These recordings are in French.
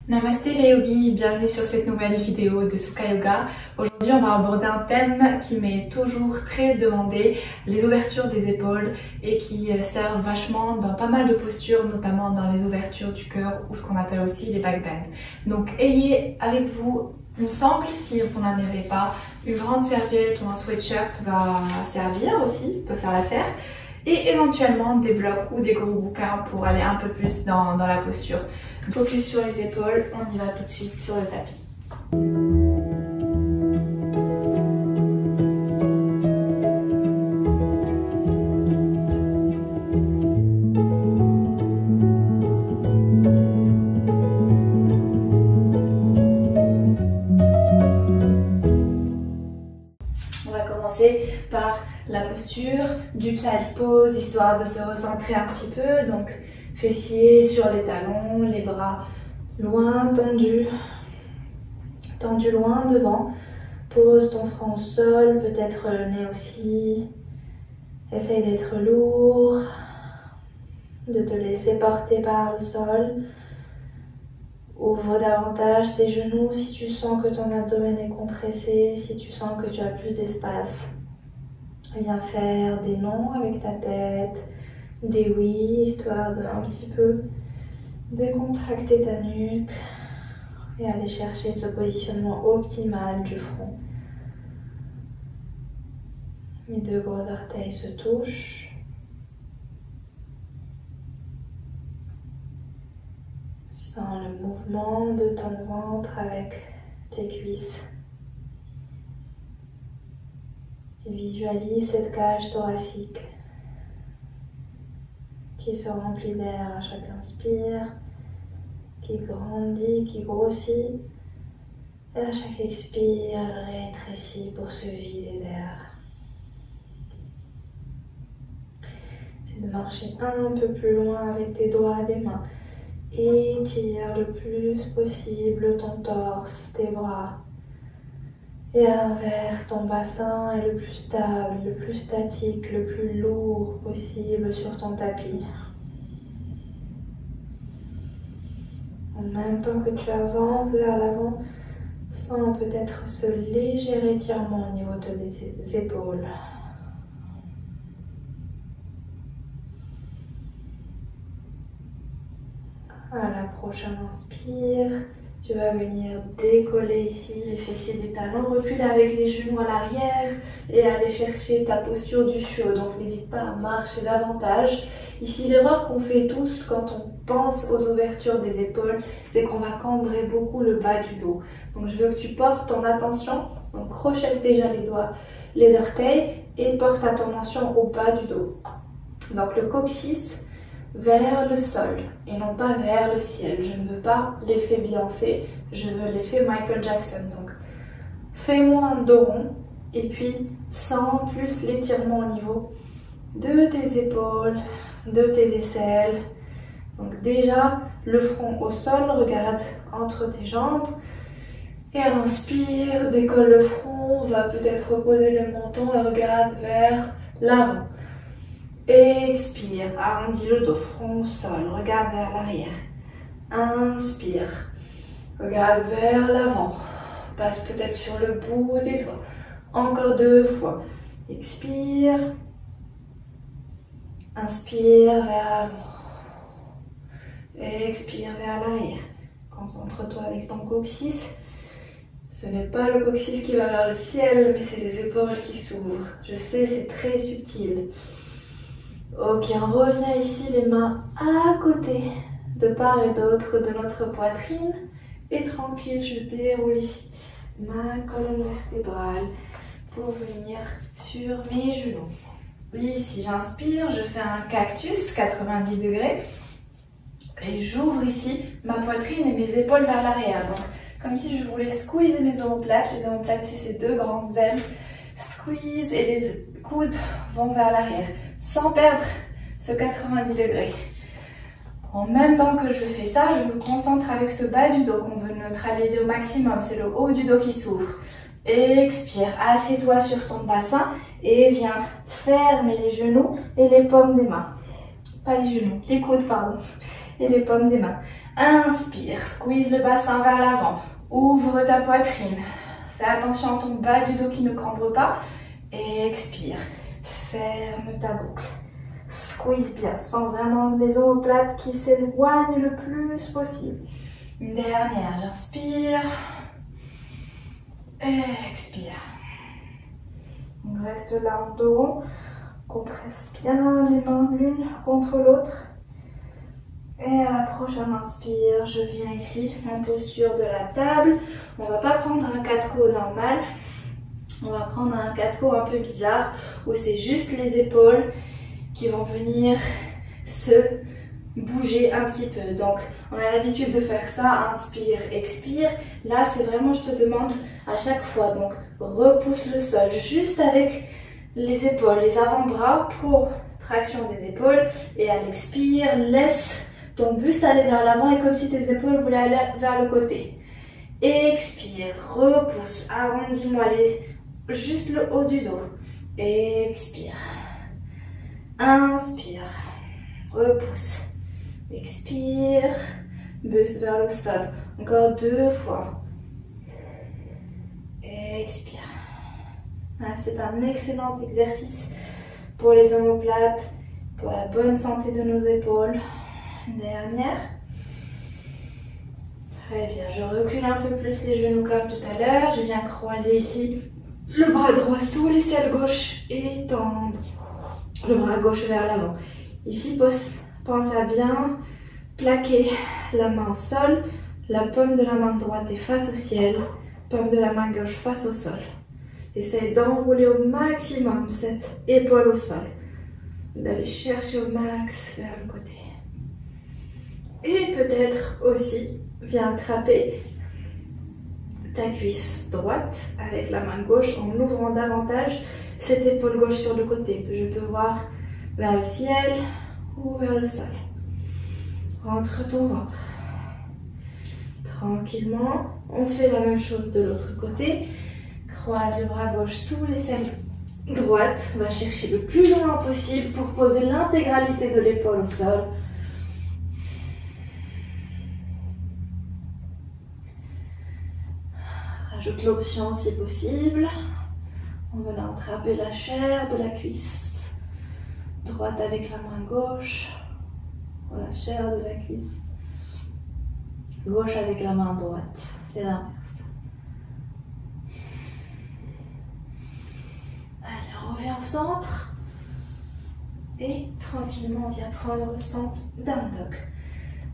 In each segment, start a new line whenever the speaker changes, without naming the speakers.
Namasté les yogis, bienvenue sur cette nouvelle vidéo de Sukha Yoga. Aujourd'hui on va aborder un thème qui m'est toujours très demandé, les ouvertures des épaules et qui servent vachement dans pas mal de postures, notamment dans les ouvertures du cœur ou ce qu'on appelle aussi les back bends. Donc ayez avec vous une sangle si vous n'en avez pas, une grande serviette ou un sweatshirt va servir aussi, peut faire l'affaire. Et éventuellement des blocs ou des gros bouquins pour aller un peu plus dans la posture. Focus sur les épaules, on y va tout de suite sur le tapis. On va commencer par la posture du child pose, histoire de se recentrer un petit peu. Donc fessiers sur les talons, les bras loin tendus, tendus loin devant. Pose ton front au sol, peut-être le nez aussi. Essaye d'être lourd, de te laisser porter par le sol. Ouvre davantage tes genoux si tu sens que ton abdomen est compressé, si tu sens que tu as plus d'espace. Viens faire des non avec ta tête, des oui, histoire de un petit peu décontracter ta nuque et aller chercher ce positionnement optimal du front. Les deux gros orteils se touchent. Sens le mouvement de ton ventre avec tes cuisses. Visualise cette cage thoracique qui se remplit d'air à chaque inspire, qui grandit, qui grossit, et à chaque expire, elle rétrécit pour se vider d'air. C'est de marcher un peu plus loin avec tes doigts des mains. Étire le plus possible ton torse, tes bras. Et à l'inverse, ton bassin est le plus stable, le plus statique, le plus lourd possible sur ton tapis. En même temps que tu avances vers l'avant, sens peut-être ce léger étirement au niveau de tes épaules. À la prochaine inspire, tu vas venir décoller ici les fessiers des talons, reculer avec les genoux à l'arrière et aller chercher ta posture du chiot. Donc n'hésite pas à marcher davantage. Ici l'erreur qu'on fait tous quand on pense aux ouvertures des épaules, c'est qu'on va cambrer beaucoup le bas du dos. Donc je veux que tu portes ton attention, donc crochette déjà les doigts, les orteils et porte ta attention au bas du dos. Donc le coccyx vers le sol et non pas vers le ciel. Je ne veux pas l'effet Beyoncé, je veux l'effet Michael Jackson. Donc fais-moi un dos rond et puis sens plus l'étirement au niveau de tes épaules, de tes aisselles. Donc déjà le front au sol, regarde entre tes jambes et à l'inspire, décolle le front, va peut-être reposer le menton et regarde vers l'avant. Expire, arrondis le dos, front au sol, regarde vers l'arrière. Inspire, regarde vers l'avant. Passe peut-être sur le bout des doigts. Encore 2 fois. Expire. Inspire vers l'avant. Expire vers l'arrière. Concentre-toi avec ton coccyx. Ce n'est pas le coccyx qui va vers le ciel, mais c'est les épaules qui s'ouvrent. Je sais, c'est très subtil. Ok, on revient ici les mains à côté, de part et d'autre de notre poitrine. Et tranquille, je déroule ici ma colonne vertébrale pour venir sur mes genoux. Ici, j'inspire, je fais un cactus, 90 degrés. Et j'ouvre ici ma poitrine et mes épaules vers l'arrière. Donc, comme si je voulais squeezer mes omoplates. Les omoplates, c'est ces deux grandes ailes. Squeeze et les coudes vont vers l'arrière. Sans perdre ce 90 degrés. En même temps que je fais ça, je me concentre avec ce bas du dos qu'on veut neutraliser au maximum. C'est le haut du dos qui s'ouvre. Expire, assieds-toi sur ton bassin et viens fermer les genoux et les paumes des mains. Pas les genoux, les coudes, pardon. Et les paumes des mains. Inspire, squeeze le bassin vers l'avant. Ouvre ta poitrine. Fais attention à ton bas du dos qui ne cambre pas. Expire. Ferme ta boucle. Squeeze bien. Sens vraiment les omoplates qui s'éloignent le plus possible. Une dernière. J'inspire. Expire. On reste là en dos rond. Compresse bien les mains l'une contre l'autre. Et à la prochaine inspire, je viens ici en posture de la table. On ne va pas prendre un 4-co normal. On va prendre un 4-co un peu bizarre où c'est juste les épaules qui vont venir se bouger un petit peu. Donc on a l'habitude de faire ça, inspire, expire. Là c'est vraiment, je te demande à chaque fois, donc repousse le sol juste avec les épaules, les avant-bras, protraction des épaules. Et à l'expire, laisse ton buste aller vers l'avant et comme si tes épaules voulaient aller vers le côté. Expire, repousse, arrondis-moi juste le haut du dos. Expire. Inspire, repousse. Expire, buste vers le sol. Encore 2 fois. Expire. C'est un excellent exercice pour les omoplates, pour la bonne santé de nos épaules. Dernière. Très bien, je recule un peu plus les genoux comme tout à l'heure. Je viens croiser ici le bras droit sous l'aisselle gauche et tendre le bras gauche vers l'avant. Ici, pense à bien plaquer la main au sol. La paume de la main droite est face au ciel, paume de la main gauche face au sol. Essaye d'enrouler au maximum cette épaule au sol, d'aller chercher au max vers le côté. Et peut-être aussi, viens attraper ta cuisse droite avec la main gauche en ouvrant davantage cette épaule gauche sur le côté. Je peux voir vers le ciel ou vers le sol. Rentre ton ventre. Tranquillement, on fait la même chose de l'autre côté. Croise le bras gauche sous l'aisselle droite. Va chercher le plus loin possible pour poser l'intégralité de l'épaule au sol. Rajoute l'option si possible. On va attraper la chair de la cuisse droite avec la main gauche. La chair de la cuisse gauche avec la main droite. C'est l'inverse. Allez, on revient au centre. Et tranquillement, on vient prendre le centre d'un dog.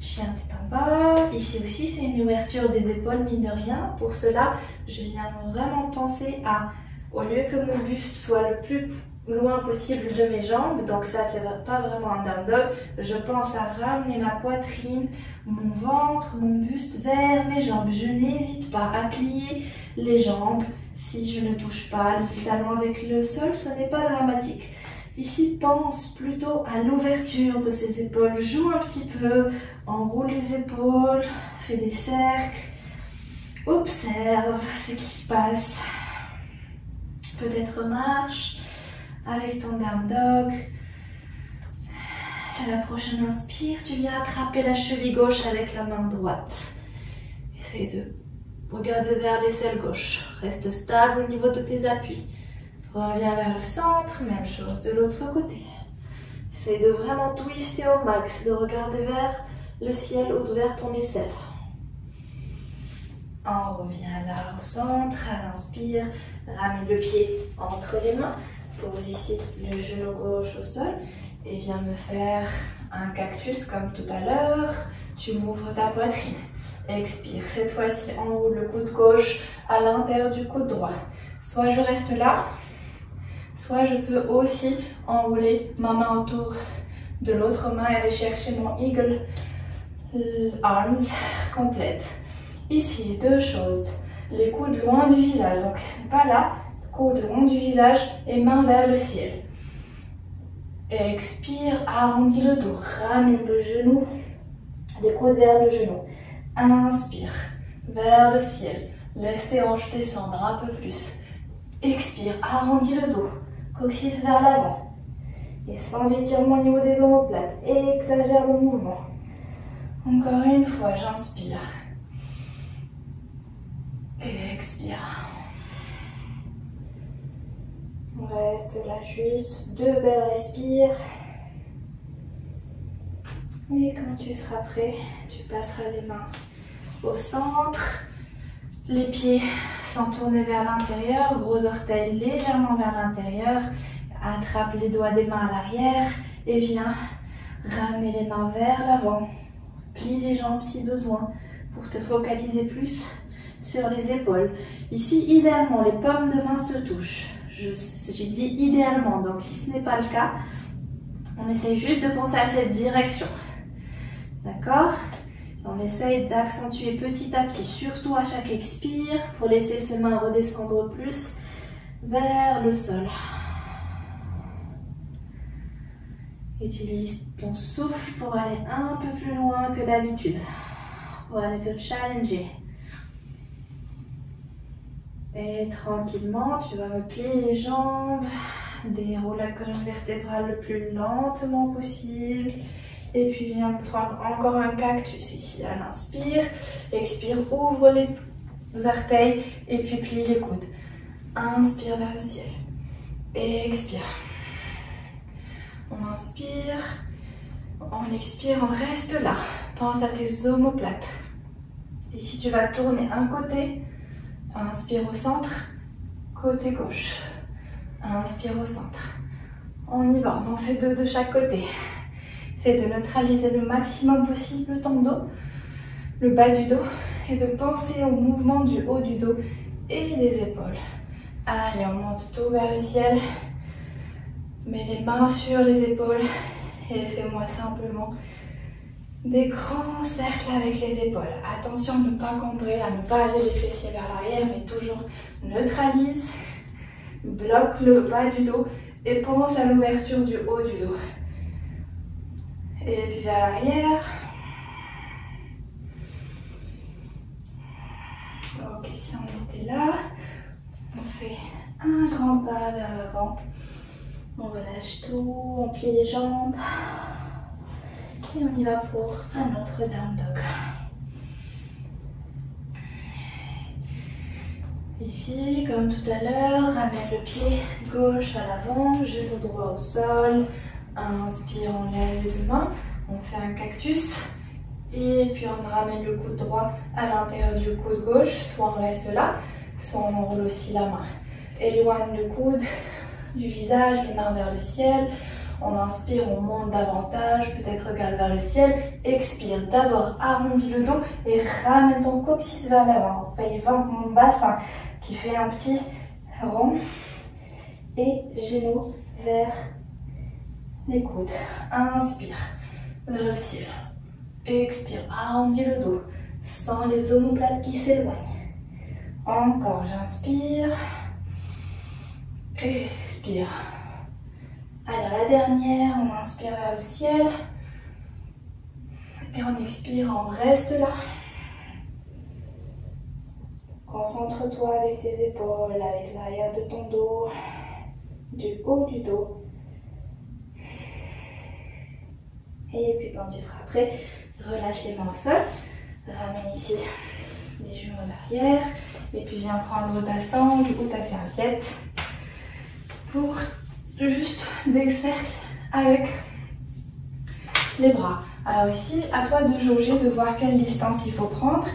Chien tête en bas. Ici aussi, c'est une ouverture des épaules, mine de rien. Pour cela, je viens vraiment penser à, au lieu que mon buste soit le plus loin possible de mes jambes, donc ça, c'est pas vraiment un down dog, je pense à ramener ma poitrine, mon ventre, mon buste vers mes jambes. Je n'hésite pas à plier les jambes. Si je ne touche pas le talon avec le sol, ce n'est pas dramatique. Ici, pense plutôt à l'ouverture de ses épaules. Joue un petit peu, enroule les épaules, fais des cercles, observe ce qui se passe. Peut-être marche avec ton down dog. À la prochaine inspire, tu viens attraper la cheville gauche avec la main droite. Essaye de regarder vers l'aisselle gauche. Reste stable au niveau de tes appuis. Reviens vers le centre, même chose de l'autre côté. Essaye de vraiment twister au max, de regarder vers le ciel ou vers ton aisselle. On revient là au centre, à l'inspire, ramène le pied entre les mains, pose ici le genou gauche au sol et viens me faire un cactus comme tout à l'heure. Tu m'ouvres ta poitrine. Expire, cette fois-ci enroule le coude gauche à l'intérieur du coude droit. Soit je reste là, soit je peux aussi enrouler ma main autour de l'autre main et aller chercher mon Eagle Arms complète. Ici, deux choses. Les coudes loin du visage, donc pas là, coudes loin du visage et main vers le ciel. Expire, arrondis le dos, ramène le genou, les coudes vers le genou. Inspire, vers le ciel. Laisse tes hanches descendre un peu plus. Expire, arrondis le dos, coccyx vers l'avant. Et sans l'étirement au niveau des omoplates, exagère le mouvement. Encore une fois, j'inspire. Et expire. On reste là juste 2 belles respires. Et quand tu seras prêt, tu passeras les mains au centre. Les pieds sont tournés vers l'intérieur, gros orteils légèrement vers l'intérieur. Attrape les doigts des mains à l'arrière et viens ramener les mains vers l'avant. Plie les jambes si besoin pour te focaliser plus sur les épaules. Ici, idéalement, les paumes de main se touchent. J'ai dit idéalement, donc si ce n'est pas le cas, on essaye juste de penser à cette direction. D'accord? On essaye d'accentuer petit à petit, surtout à chaque expire, pour laisser ses mains redescendre plus vers le sol. Utilise ton souffle pour aller un peu plus loin que d'habitude, pour aller te challenger. Et tranquillement, tu vas me plier les jambes, déroule la colonne vertébrale le plus lentement possible. Et puis viens prendre encore un cactus ici à l'inspire. Expire, ouvre les orteils et puis plie les coudes. Inspire vers le ciel. Et expire. On inspire. On expire, on reste là. Pense à tes omoplates. Ici, tu vas tourner un côté. Inspire au centre. Côté gauche. Inspire au centre. On y va, on en fait 2 de chaque côté. C'est de neutraliser le maximum possible ton dos, le bas du dos, et de penser au mouvement du haut du dos et des épaules. Allez, on monte tout vers le ciel. Mets les mains sur les épaules et fais-moi simplement des grands cercles avec les épaules. Attention à ne pas cambrer, à ne pas aller les fessiers vers l'arrière, mais toujours neutralise, bloque le bas du dos et pense à l'ouverture du haut du dos. Et puis vers l'arrière. Ok, si on était là, on fait un grand pas vers l'avant. On relâche tout, on plie les jambes. Et on y va pour un autre down dog. Ici, comme tout à l'heure, ramène le pied gauche à l'avant, genou droit au sol. Inspire, on lève les 2 mains, on fait un cactus et puis on ramène le coude droit à l'intérieur du coude gauche, soit on reste là, soit on enroule aussi la main. Éloigne le coude du visage, les mains vers le ciel. On inspire, on monte davantage, peut-être regarde vers le ciel. Expire, d'abord arrondis le dos et ramène ton coccyx vers l'avant. Fais mon bassin qui fait un petit rond et genoux vers les coudes. Inspire vers le ciel. Expire, arrondis le dos. Sens les omoplates qui s'éloignent. Encore, j'inspire. Expire. Alors la dernière, on inspire vers le ciel. Et on expire, on reste là. Concentre-toi avec tes épaules, avec l'arrière de ton dos, du haut du dos. Et puis quand tu seras prêt, relâche les mains au sol. Ramène ici les genoux à l'arrière. Et puis viens prendre ta sangle ou ta serviette pour juste des cercles avec les bras. Alors ici, à toi de jauger, de voir quelle distance il faut prendre.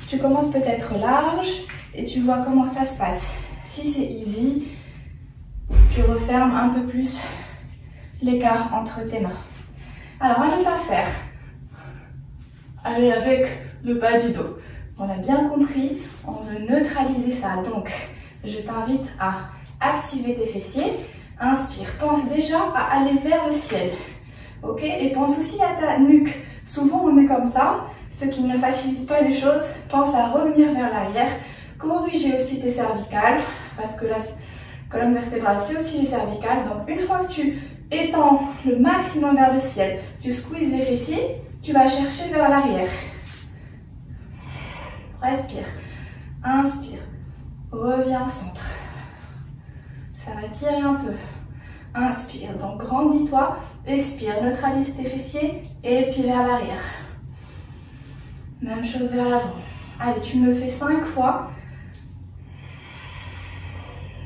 Tu commences peut-être large et tu vois comment ça se passe. Si c'est easy, tu refermes un peu plus l'écart entre tes mains. Alors, à ne pas faire. Allez avec le bas du dos. On a bien compris, on veut neutraliser ça. Donc, je t'invite à activer tes fessiers. Inspire, pense déjà à aller vers le ciel. Ok? Et pense aussi à ta nuque. Souvent, on est comme ça. Ce qui ne facilite pas les choses, pense à revenir vers l'arrière. Corriger aussi tes cervicales, parce que la colonne vertébrale, c'est aussi les cervicales. Donc, une fois que tu étends le maximum vers le ciel, tu squeezes les fessiers, tu vas chercher vers l'arrière. Respire. Inspire. Reviens au centre. Ça va tirer un peu. Inspire, donc grandis-toi. Expire, neutralise tes fessiers et puis vers l'arrière. Même chose vers l'avant. Allez, tu me le fais 5 fois.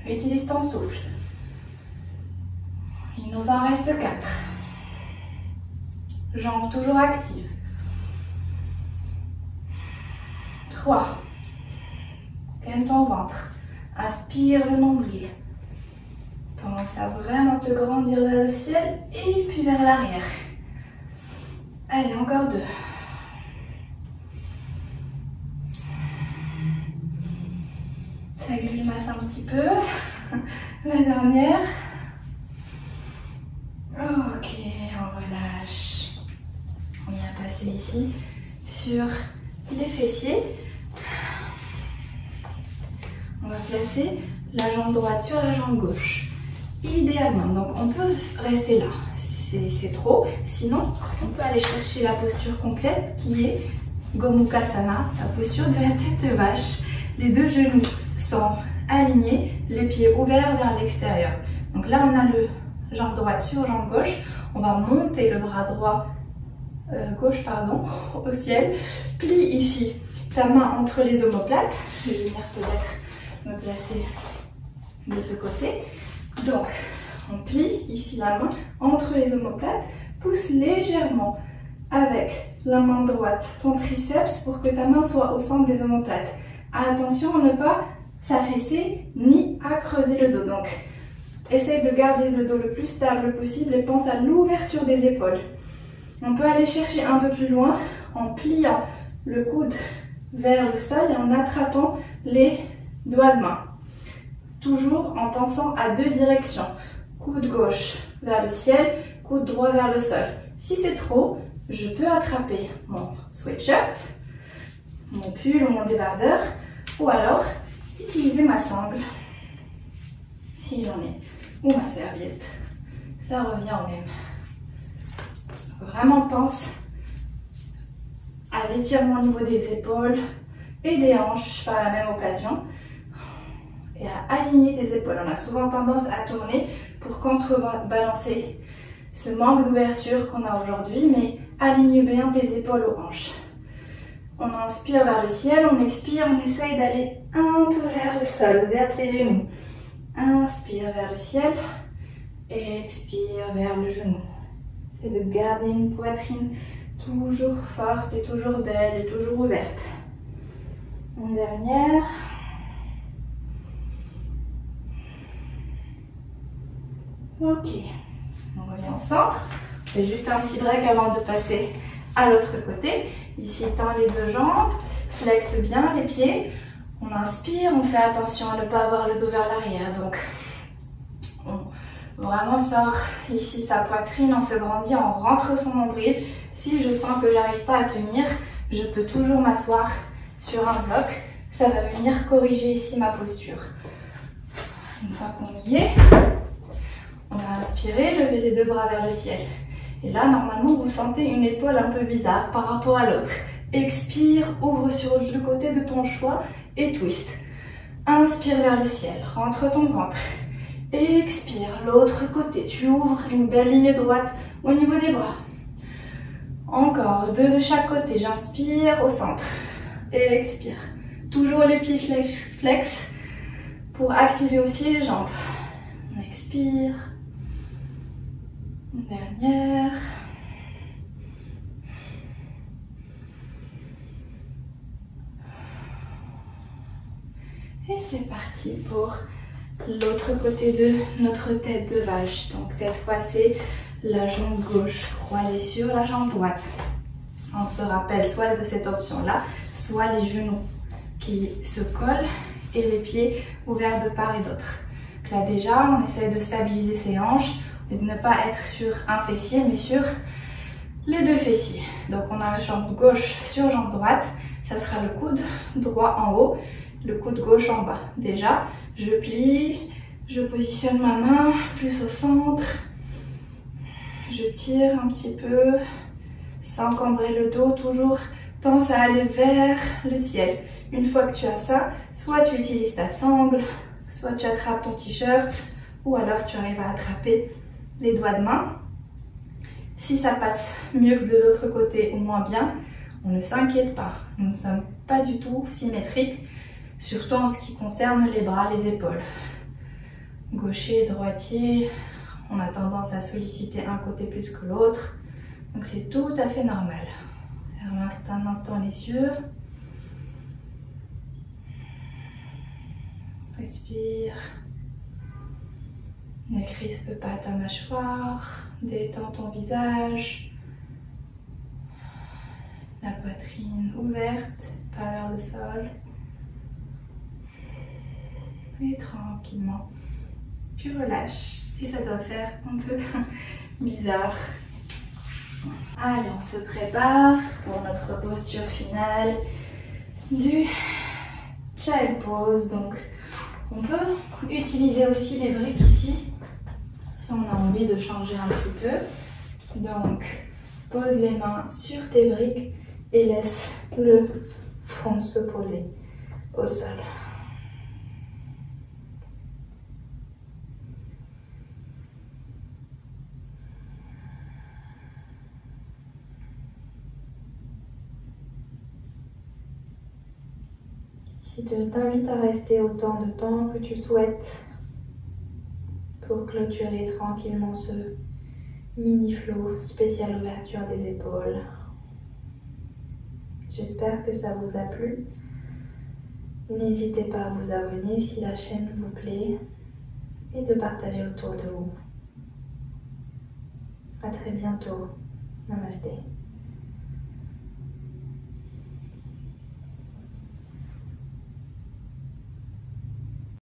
Utilise ton souffle. Il nous en reste 4. Jambes toujours actives. 3. Tiens ton ventre. Inspire le nombril. Pense à vraiment te grandir vers le ciel et puis vers l'arrière. Allez, encore 2. Ça grimace un petit peu. La dernière. Ok, on relâche. On vient passer ici sur les fessiers. On va placer la jambe droite sur la jambe gauche. Idéalement, donc on peut rester là, c'est trop. Sinon, on peut aller chercher la posture complète qui est Gomukhasana, la posture de la tête vache. Les 2 genoux sont alignés, les pieds ouverts vers l'extérieur. Donc là, on a le jambe droite sur jambe gauche. On va monter le bras droit, gauche pardon, au ciel. Plie ici ta main entre les omoplates. Je vais venir peut-être me placer de ce côté. Donc, on plie ici la main entre les omoplates. Pousse légèrement avec la main droite ton triceps pour que ta main soit au centre des omoplates. Attention à ne pas s'affaisser ni à creuser le dos. Donc, essaye de garder le dos le plus stable possible et pense à l'ouverture des épaules. On peut aller chercher un peu plus loin en pliant le coude vers le sol et en attrapant les doigts de main. Toujours en pensant à 2 directions. Coude gauche vers le ciel, coude droit vers le sol. Si c'est trop, je peux attraper mon sweatshirt, mon pull ou mon débardeur, ou alors utiliser ma sangle, si j'en ai, ou ma serviette. Ça revient au même. Donc vraiment pense à l'étirement au niveau des épaules et des hanches par la même occasion. Et à aligner tes épaules. On a souvent tendance à tourner pour contrebalancer ce manque d'ouverture qu'on a aujourd'hui, mais aligne bien tes épaules aux hanches. On inspire vers le ciel, on expire, on essaye d'aller un peu vers le sol, vers ses genoux. Inspire vers le ciel, expire vers le genou. C'est de garder une poitrine toujours forte et toujours belle et toujours ouverte. Une dernière. Ok, on revient au centre. On fait juste un petit break avant de passer à l'autre côté. Ici, tend les 2 jambes, flexe bien les pieds. On inspire, on fait attention à ne pas avoir le dos vers l'arrière. Donc, on vraiment sort ici sa poitrine, on se grandit, on rentre son nombril. Si je sens que j'arrive pas à tenir, je peux toujours m'asseoir sur un bloc. Ça va venir corriger ici ma posture. Une fois qu'on y est, on va inspirer, lever les 2 bras vers le ciel. Et là, normalement, vous sentez une épaule un peu bizarre par rapport à l'autre. Expire, ouvre sur le côté de ton choix et twist. Inspire vers le ciel, rentre ton ventre. Expire, l'autre côté, tu ouvres une belle ligne droite au niveau des bras. Encore 2 de chaque côté, j'inspire au centre. Expire. Toujours les pieds flex pour activer aussi les jambes. On expire. Une dernière. Et c'est parti pour l'autre côté de notre tête de vache. Donc cette fois c'est la jambe gauche croisée sur la jambe droite. On se rappelle soit de cette option-là, soit les genoux qui se collent et les pieds ouverts de part et d'autre. Là déjà, on essaie de stabiliser ses hanches et de ne pas être sur un fessier, mais sur les 2 fessiers. Donc on a la jambe gauche sur jambe droite, ça sera le coude droit en haut, le coude gauche en bas. Déjà, je plie, je positionne ma main plus au centre, je tire un petit peu sans cambrer le dos, toujours pense à aller vers le ciel. Une fois que tu as ça, soit tu utilises ta sangle, soit tu attrapes ton t-shirt, ou alors tu arrives à attraper les doigts de main. Si ça passe mieux que de l'autre côté ou moins bien, On ne s'inquiète pas, nous ne sommes pas du tout symétriques, surtout en ce qui concerne les bras, les épaules. Gaucher, droitier, on a tendance à solliciter un côté plus que l'autre, donc c'est tout à fait normal. Ferme un instant les yeux. Respire. Ne crispe pas ta mâchoire, détends ton visage. La poitrine ouverte, pas vers le sol. Et tranquillement, tu relâches. Et ça doit faire un peu bizarre. Allez, on se prépare pour notre posture finale du Child Pose. Donc, on peut utiliser aussi les briques ici, si on a envie de changer un petit peu. Donc, pose les mains sur tes briques et laisse le front se poser au sol. Si je t'invite à rester autant de temps que tu souhaites pour clôturer tranquillement ce mini flow spécial ouverture des épaules. J'espère que ça vous a plu. N'hésitez pas à vous abonner si la chaîne vous plaît et de partager autour de vous. À très bientôt. Namasté.